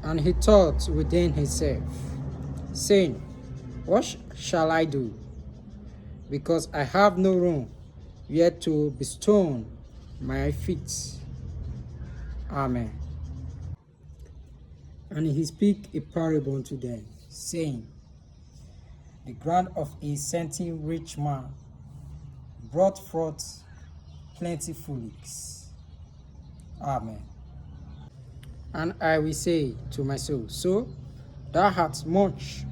And he thought within himself, saying, What shall I do? Because I have no room where to bestow my feet. Amen. And he spake a parable unto them, saying, The ground of a certain rich man brought forth plentiful leeks. Amen. And I will say to my soul, So thou hast much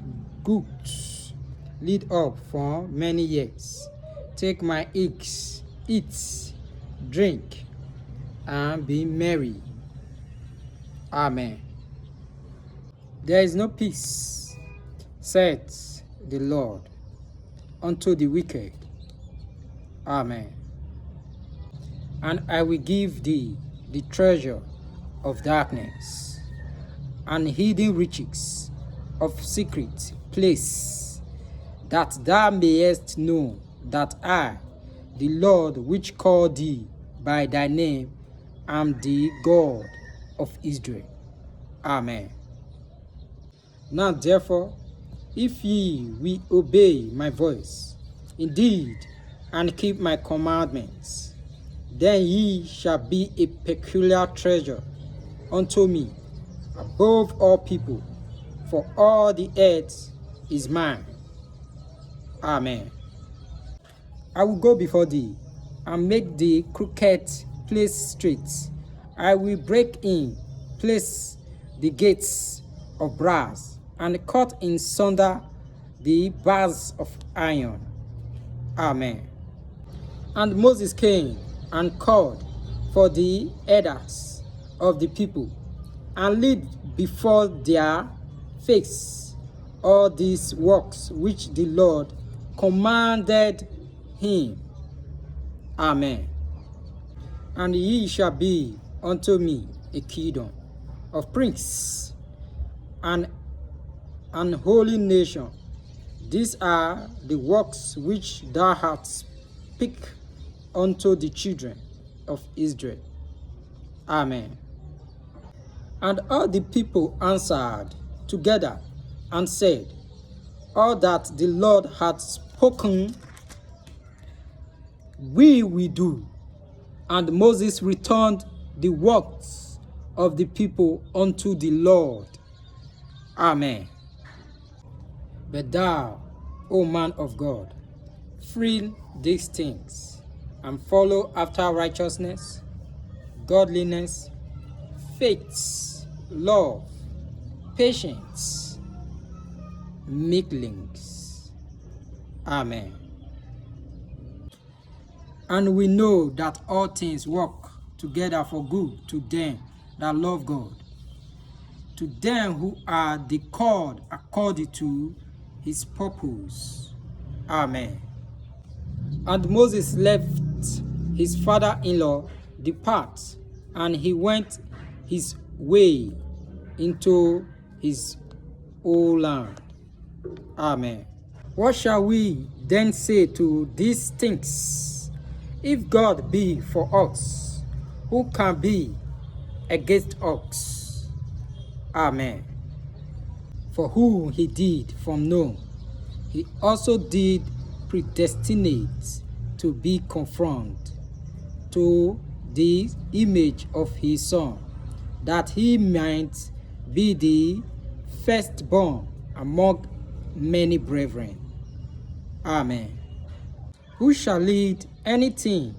goods laid up for many years. Take my eggs, eat, drink, and be merry. Amen. There is no peace, saith the Lord, unto the wicked. Amen. And I will give thee the treasure of darkness, and hidden riches of secret place, that thou mayest know that I, the Lord which called thee by thy name, am the God of Israel. Amen. Now therefore, if ye will obey my voice, indeed, and keep my commandments, then ye shall be a peculiar treasure unto me above all people, for all the earth is mine. Amen. I will go before thee, and make the crooked place straight. I will break in place the gates of brass, and cut in sunder the bars of iron. Amen. And Moses came and called for the elders of the people, and laid before their face all these works which the Lord commanded him. Amen. And ye shall be unto me a kingdom of priests and an holy nation. These are the works which thou hast speak unto the children of Israel. Amen. And all the people answered together and said, All that the Lord hath spoken, we will do. And Moses returned the works of the people unto the Lord. Amen. But thou, O man of God, flee these things, and follow after righteousness, godliness, faith, love, patience, meekness. Amen. And we know that all things work together for good to them that love God, to them who are the called according to his purpose. Amen. And Moses left his father-in-law depart, and he went his way into his own land. Amen. What shall we then say to these things? If God be for us, who can be against us? Amen. For who he did foreknow, he also did predestinate to be conformed to the image of his Son, that he might be the firstborn among many brethren. Amen. Who shall lead anything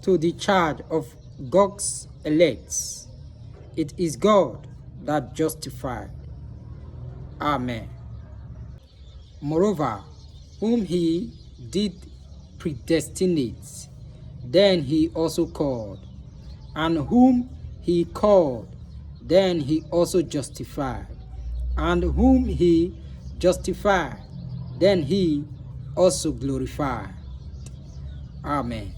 to the charge of God's elect? It is God that justifies. Amen. Moreover, whom he did predestinate, then he also called. And whom he called, then he also justified. And whom he justified, then he also glorified. Amen.